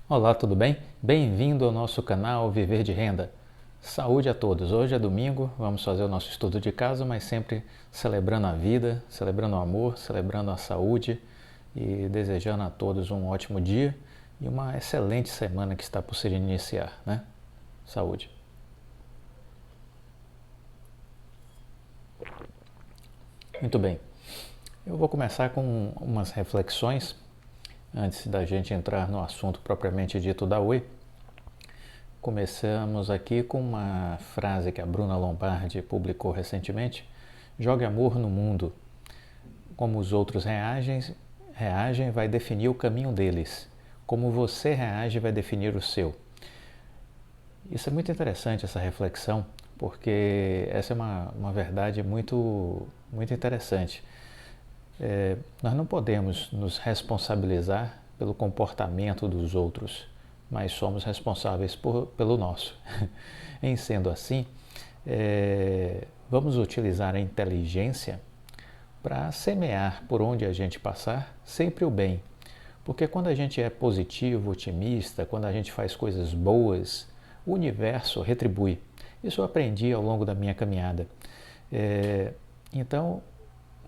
Olá, tudo bem? Bem-vindo ao nosso canal Viver de Renda. Saúde a todos! Hoje é domingo, vamos fazer o nosso estudo de casa, mas sempre celebrando a vida, celebrando o amor, celebrando a saúde e desejando a todos um ótimo dia e uma excelente semana que está por se iniciar, né? Saúde! Muito bem, eu vou começar com umas reflexões antes da gente entrar no assunto propriamente dito da Oi. Começamos aqui com uma frase que a Bruna Lombardi publicou recentemente: jogue amor no mundo. Como os outros reagem vai definir o caminho deles. Como você reage vai definir o seu. Isso é muito interessante, essa reflexão, porque essa é uma verdade muito interessante. Nós não podemos nos responsabilizar pelo comportamento dos outros, mas somos responsáveis pelo nosso. Em sendo assim, vamos utilizar a inteligência para semear por onde a gente passar sempre o bem. Porque quando a gente é positivo, otimista, quando a gente faz coisas boas, o universo retribui. Isso eu aprendi ao longo da minha caminhada. Então,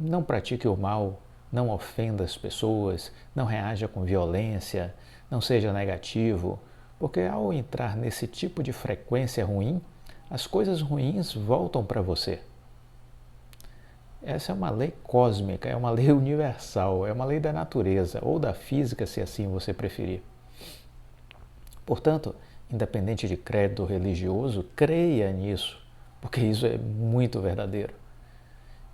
não pratique o mal, não ofenda as pessoas, não reaja com violência, não seja negativo, porque ao entrar nesse tipo de frequência ruim, as coisas ruins voltam para você. Essa é uma lei cósmica, é uma lei universal, é uma lei da natureza ou da física, se assim você preferir. Portanto, independente de credo religioso, creia nisso, porque isso é muito verdadeiro.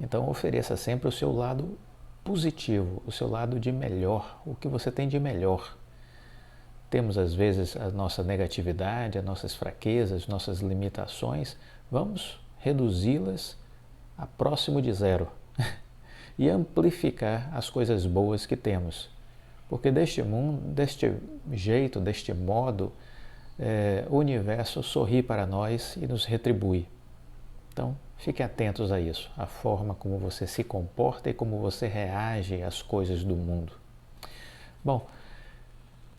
Então, ofereça sempre o seu lado positivo, o seu lado de melhor, o que você tem de melhor. Temos, às vezes, a nossa negatividade, as nossas fraquezas, nossas limitações, vamos reduzi-las a próximo de zero e amplificar as coisas boas que temos. Porque deste jeito, deste modo, o universo sorri para nós e nos retribui. Então, fiquem atentos a isso, a forma como você se comporta e como você reage às coisas do mundo. Bom,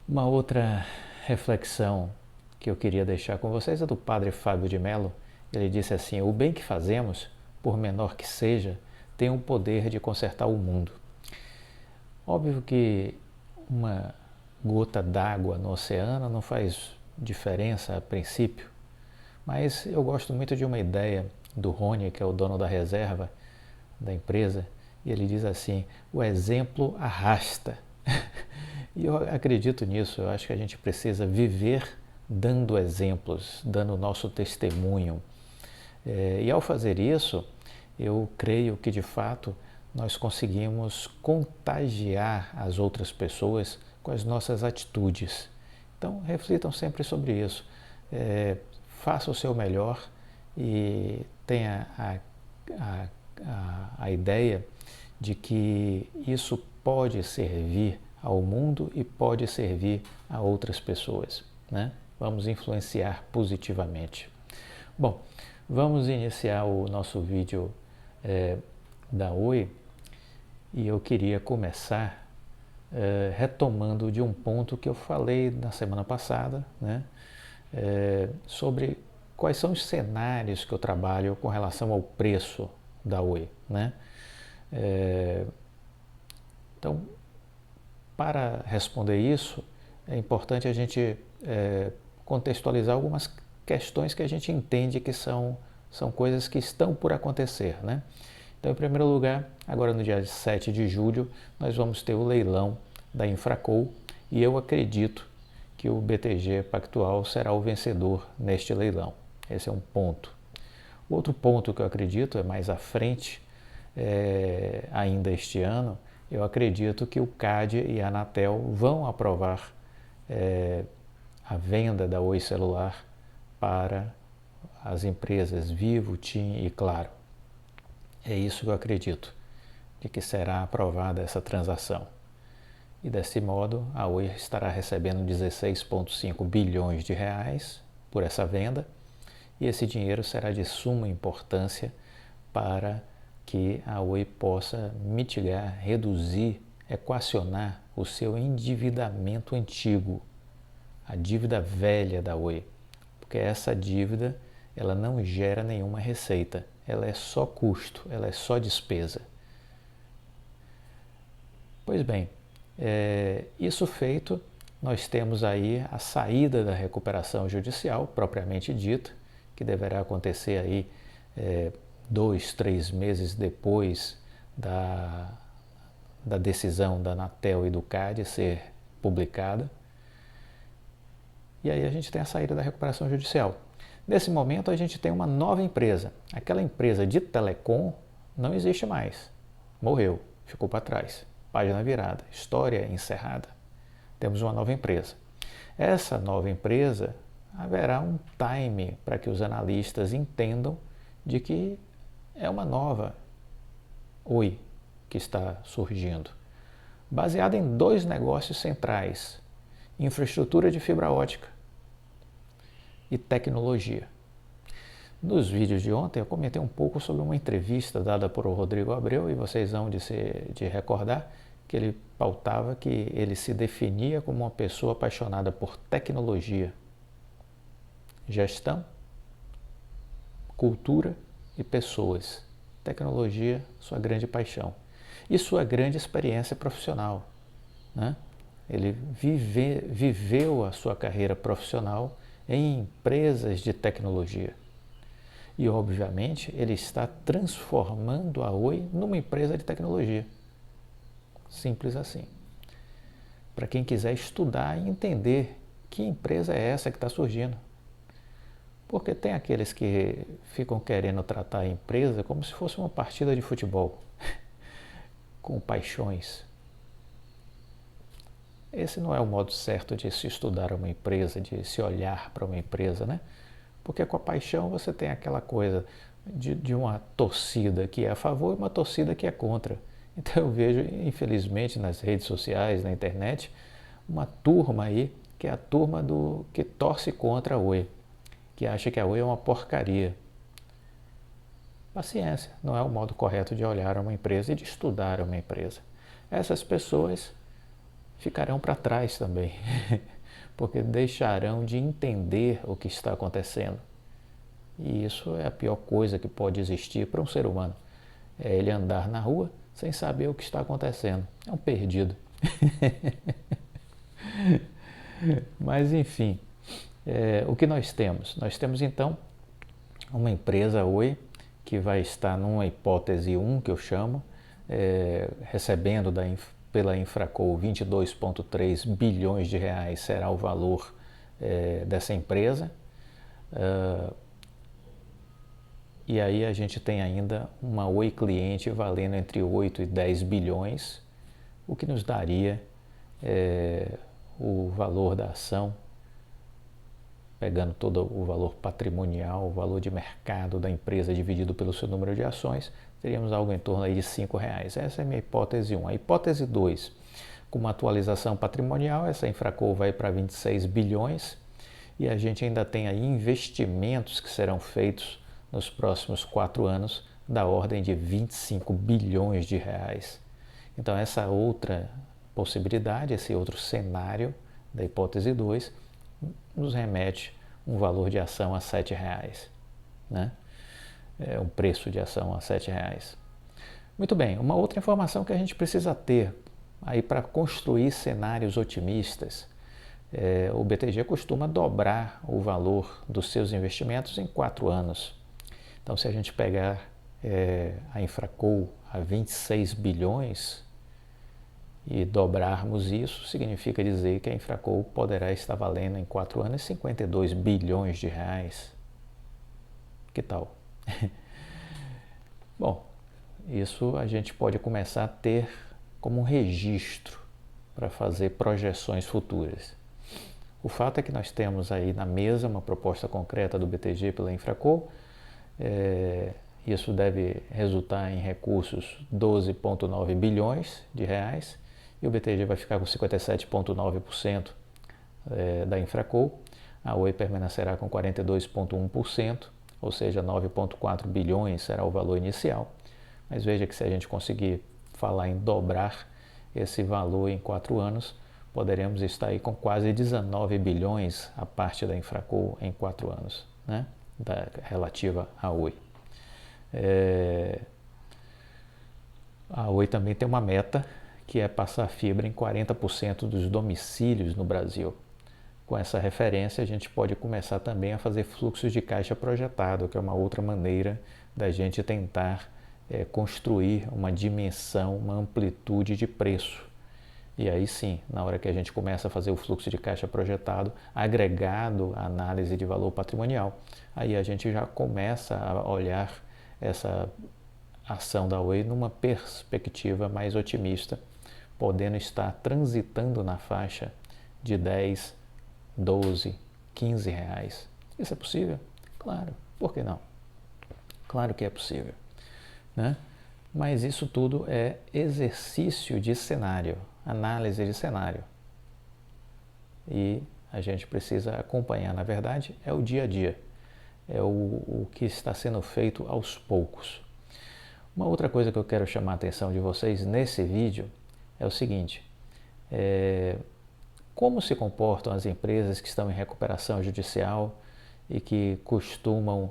uma outra reflexão que eu queria deixar com vocês é do padre Fábio de Mello. Ele disse assim: o bem que fazemos, por menor que seja, tem o poder de consertar o mundo. Óbvio que uma gota d'água no oceano não faz diferença a princípio, mas eu gosto muito de uma ideia do Rony, que é o dono da reserva da empresa, e ele diz assim: o exemplo arrasta. E eu acredito nisso, eu acho que a gente precisa viver dando exemplos, dando o nosso testemunho. E ao fazer isso, eu creio que de fato nós conseguimos contagiar as outras pessoas com as nossas atitudes. Então, reflitam sempre sobre isso. Faça o seu melhor e tenha a ideia de que isso pode servir ao mundo e pode servir a outras pessoas, né? Vamos influenciar positivamente. Bom, vamos iniciar o nosso vídeo da Oi e eu queria começar retomando de um ponto que eu falei na semana passada, né? Sobre quais são os cenários que eu trabalho com relação ao preço da Oi, né? Então, para responder isso, é importante a gente contextualizar algumas questões que a gente entende que são coisas que estão por acontecer, né? Então, em primeiro lugar, agora no dia 7 de julho, nós vamos ter o leilão da Infraco e eu acredito que o BTG Pactual será o vencedor neste leilão. Esse é um ponto. O outro ponto que eu acredito é mais à frente, ainda este ano, eu acredito que o CAD e a Anatel vão aprovar a venda da Oi Celular para as empresas Vivo, TIM e Claro. É isso que eu acredito, de que será aprovada essa transação. E desse modo, a Oi estará recebendo 16,5 bilhões de reais por essa venda, e esse dinheiro será de suma importância para que a Oi possa mitigar, reduzir, equacionar o seu endividamento antigo. a dívida velha da Oi, porque essa dívida ela não gera nenhuma receita, ela é só custo, ela é só despesa. Pois bem, isso feito, nós temos aí a saída da recuperação judicial, propriamente dita, que deverá acontecer aí 2, 3 meses depois da decisão da Anatel e do CAD ser publicada. E aí a gente tem a saída da recuperação judicial. Nesse momento a gente tem uma nova empresa. Aquela empresa de telecom não existe mais. Morreu, ficou para trás. Página virada, história encerrada. Temos uma nova empresa. Essa nova empresa haverá um time para que os analistas entendam de que é uma nova Oi que está surgindo, baseada em 2 negócios centrais: infraestrutura de fibra ótica e tecnologia. Nos vídeos de ontem eu comentei um pouco sobre uma entrevista dada por Rodrigo Abreu, e vocês vão de recordar que ele pautava que ele se definia como uma pessoa apaixonada por tecnologia, gestão, cultura e pessoas. Tecnologia, sua grande paixão. E sua grande experiência profissional, né? Ele viveu a sua carreira profissional em empresas de tecnologia. E, obviamente, ele está transformando a Oi numa empresa de tecnologia. Simples assim. Para quem quiser estudar e entender que empresa é essa que está surgindo. Porque tem aqueles que ficam querendo tratar a empresa como se fosse uma partida de futebol, com paixões. Esse não é o modo certo de se estudar uma empresa, de se olhar para uma empresa, né? Porque com a paixão você tem aquela coisa de uma torcida que é a favor e uma torcida que é contra. Então eu vejo, infelizmente, nas redes sociais, na internet, uma turma aí, que é a turma que torce contra a Oi, que acha que a Oi é uma porcaria. Paciência, não é o modo correto de olhar uma empresa e de estudar uma empresa. Essas pessoas ficarão para trás também, porque deixarão de entender o que está acontecendo. E isso é a pior coisa que pode existir para um ser humano. É ele andar na rua sem saber o que está acontecendo. É um perdido. Mas enfim, o que nós temos? Nós temos então uma empresa Oi que vai estar numa hipótese 1, que eu chamo, recebendo pela Infraco 22,3 bilhões de reais será o valor dessa empresa. E aí a gente tem ainda uma Oi cliente valendo entre 8 e 10 bilhões, o que nos daria o valor da ação, pegando todo o valor patrimonial, o valor de mercado da empresa dividido pelo seu número de ações, teríamos algo em torno aí de R$5. Essa é a minha hipótese 1. A hipótese 2, com uma atualização patrimonial, essa Infraco vai para 26 bilhões e a gente ainda tem aí investimentos que serão feitos nos próximos 4 anos da ordem de 25 bilhões de reais. Então essa outra possibilidade, esse outro cenário da hipótese 2, nos remete um valor de ação a R$7, né? Um preço de ação a R$7. Muito bem, uma outra informação que a gente precisa ter aí para construir cenários otimistas. O BTG costuma dobrar o valor dos seus investimentos em 4 anos. Então, se a gente pegar a Infraco a 26 bilhões e dobrarmos isso, significa dizer que a Infraco poderá estar valendo em 4 anos 52 bilhões de reais. Que tal? Bom, isso a gente pode começar a ter como um registro para fazer projeções futuras. O fato é que nós temos aí na mesa uma proposta concreta do BTG pela Infraco. Isso deve resultar em recursos 12,9 bilhões de reais e o BTG vai ficar com 57,9% da Infraco. A Oi permanecerá com 42,1%, ou seja, 9,4 bilhões será o valor inicial. Mas veja que se a gente conseguir falar em dobrar esse valor em 4 anos, poderemos estar aí com quase 19 bilhões a parte da Infraco em 4 anos, né? Relativa à Oi. A Oi também tem uma meta que é passar fibra em 40% dos domicílios no Brasil. Com essa referência, a gente pode começar também a fazer fluxos de caixa projetado, que é uma outra maneira da gente tentar construir uma dimensão, uma amplitude de preço. E aí sim, na hora que a gente começa a fazer o fluxo de caixa projetado, agregado à análise de valor patrimonial, aí a gente já começa a olhar essa ação da Oi numa perspectiva mais otimista, podendo estar transitando na faixa de 10, 12, 15 reais. Isso é possível? Claro, por que não? Claro que é possível, né? Mas isso tudo é exercício de cenário, análise de cenário. E a gente precisa acompanhar, na verdade, é o dia a dia, é o que está sendo feito aos poucos. Uma outra coisa que eu quero chamar a atenção de vocês nesse vídeo é o seguinte: como se comportam as empresas que estão em recuperação judicial e que costumam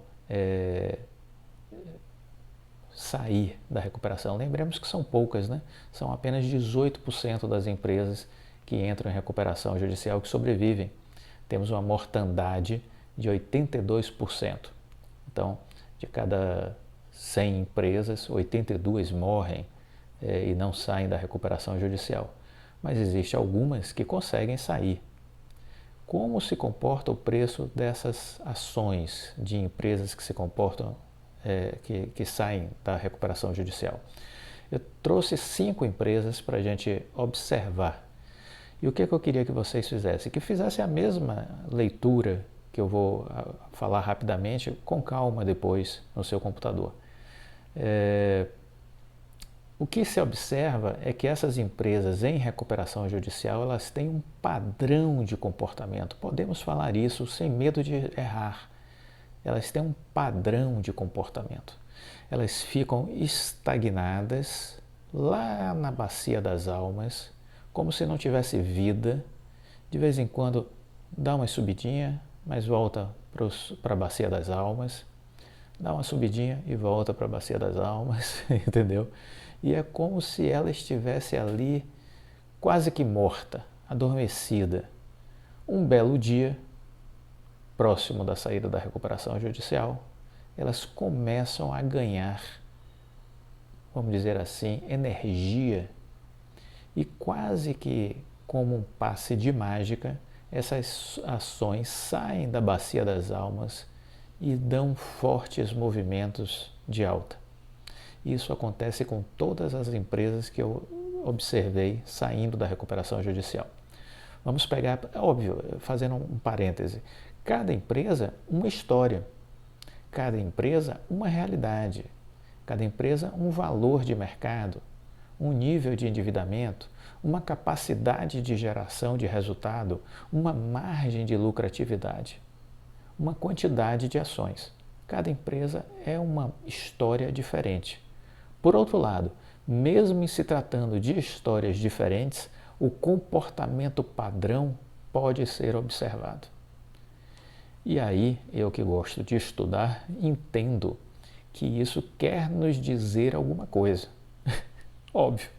sair da recuperação. Lembremos que são poucas, né? São apenas 18% das empresas que entram em recuperação judicial que sobrevivem. Temos uma mortandade de 82%. Então, de cada 100 empresas, 82 morrem e não saem da recuperação judicial. Mas existem algumas que conseguem sair. Como se comporta o preço dessas ações de empresas que se comportam, que saem da recuperação judicial? Eu trouxe 5 empresas para a gente observar. E o que eu queria que vocês fizessem? Que fizessem a mesma leitura que eu vou falar rapidamente, com calma depois no seu computador. O que se observa é que essas empresas em recuperação judicial, elas têm um padrão de comportamento. Podemos falar isso sem medo de errar. Elas têm um padrão de comportamento. Elas ficam estagnadas lá na bacia das almas, como se não tivesse vida. De vez em quando dá uma subidinha, mas volta para a bacia das almas. Dá uma subidinha e volta para a bacia das almas, entendeu? E é como se ela estivesse ali quase que morta, adormecida. Um belo dia, próximo da saída da recuperação judicial, elas começam a ganhar, vamos dizer assim, energia. E quase que como um passe de mágica, essas ações saem da bacia das almas e dão fortes movimentos de alta. Isso acontece com todas as empresas que eu observei saindo da recuperação judicial. Vamos pegar, óbvio, fazendo um parêntese, cada empresa uma história, cada empresa uma realidade, cada empresa um valor de mercado, um nível de endividamento, uma capacidade de geração de resultado, uma margem de lucratividade, uma quantidade de ações. Cada empresa é uma história diferente. Por outro lado, mesmo em se tratando de histórias diferentes, o comportamento padrão pode ser observado. E aí, eu que gosto de estudar, entendo que isso quer nos dizer alguma coisa. Óbvio,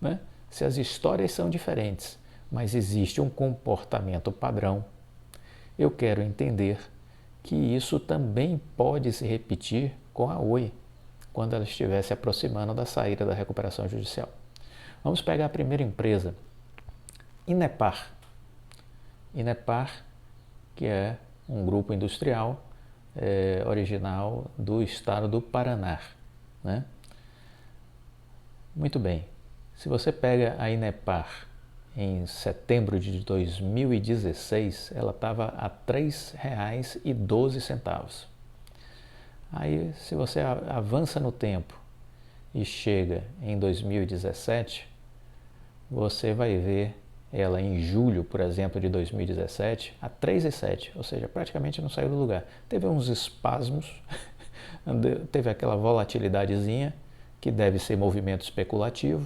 né? Se as histórias são diferentes, mas existe um comportamento padrão, eu quero entender que isso também pode se repetir com a Oi, quando ela estiver se aproximando da saída da recuperação judicial. Vamos pegar a primeira empresa, Inepar. Inepar, que é um grupo industrial original do estado do Paraná, né? Muito bem, se você pega a Inepar em setembro de 2016, ela estava a R$ 3,12. Aí, se você avança no tempo e chega em 2017, você vai ver ela em julho, por exemplo, de 2017, a R$ 3,07, ou seja, praticamente não saiu do lugar. Teve uns espasmos, teve aquela volatilidadezinha, que deve ser movimento especulativo.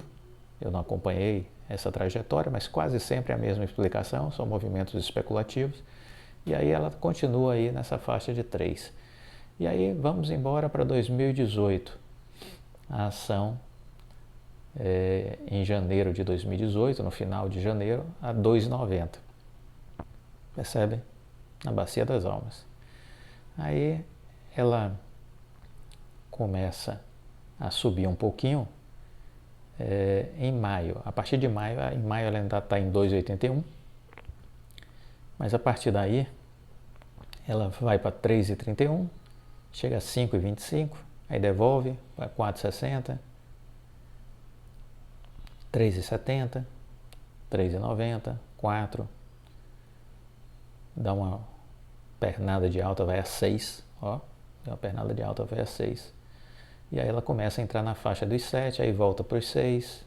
Eu não acompanhei essa trajetória, mas quase sempre a mesma explicação, são movimentos especulativos. E aí ela continua aí nessa faixa de 3. E aí vamos embora para 2018. A ação em janeiro de 2018, no final de janeiro, a 2,90. Percebem? Na Bacia das Almas. Aí ela começa a subir um pouquinho em maio. A partir de maio, em maio ela ainda está em 2,81. Mas a partir daí, ela vai para 3,31, chega a 5,25, aí devolve para 4,60, 3,70, 3,90, 4, dá uma pernada de alta, vai a 6, ó, dá uma pernada de alta, vai a 6. E aí ela começa a entrar na faixa dos 7, aí volta para os 6,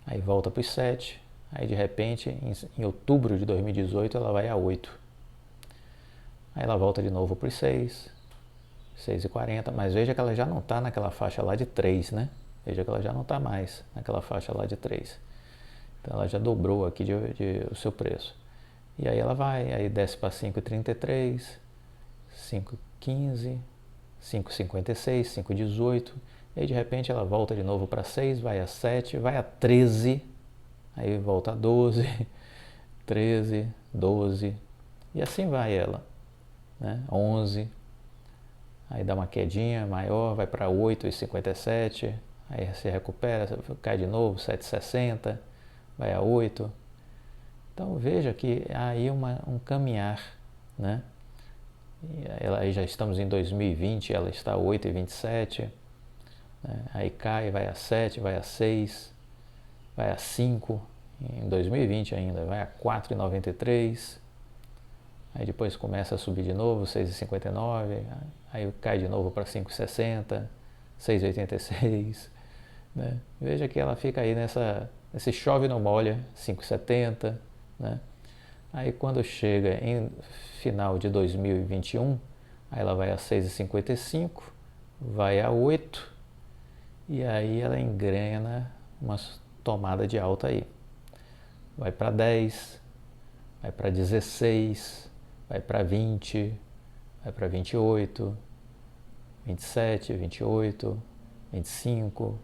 aí volta para os 7, aí de repente, em outubro de 2018, ela vai a 8. Aí ela volta de novo para os 6, 6,40, mas veja que ela já não está naquela faixa lá de 3, né? Veja que ela já não está mais naquela faixa lá de 3. Então ela já dobrou aqui o seu preço. E aí ela vai, aí desce para 5,33, 5,15, 5,56, 5,18. E aí de repente ela volta de novo para 6, vai a 7, vai a 13, aí volta a 12, 13, 12, e assim vai ela, né? 11, aí dá uma quedinha maior, vai para 8,57, aí se recupera, cai de novo, 7,60, vai a 8. Então veja que há aí um caminhar, né? Aí já estamos em 2020, ela está a 8,27, né? Aí cai, vai a 7, vai a 6, vai a 5, em 2020 ainda, vai a 4,93, aí depois começa a subir de novo, 6,59, aí cai de novo para 5,60, 6,86, né? Veja que ela fica aí nesse chove não molha, 5,70, né? Aí quando chega em final de 2021, aí ela vai a 6,55, vai a 8, e aí ela engrena uma tomada de alta aí. Vai para 10, vai para 16, vai para 20, vai para 28, 27, 28, 25,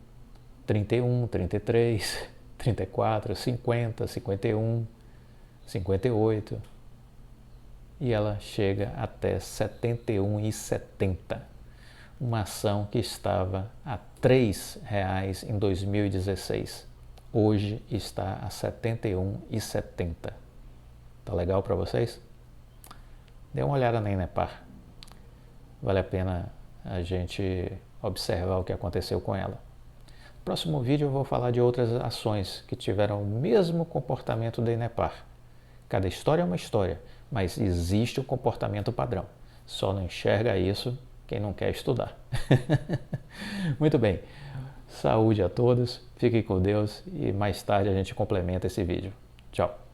31, 33, 34, 50, 51, 58, e ela chega até 71,70. Uma ação que estava a R$ 3,00 em 2016. Hoje está a 71,70. Tá legal para vocês? Dê uma olhada na Inepar. Vale a pena a gente observar o que aconteceu com ela. No próximo vídeo eu vou falar de outras ações que tiveram o mesmo comportamento da Inepar. Cada história é uma história, mas existe um comportamento padrão. Só não enxerga isso quem não quer estudar. Muito bem. Saúde a todos, fiquem com Deus e mais tarde a gente complementa esse vídeo. Tchau.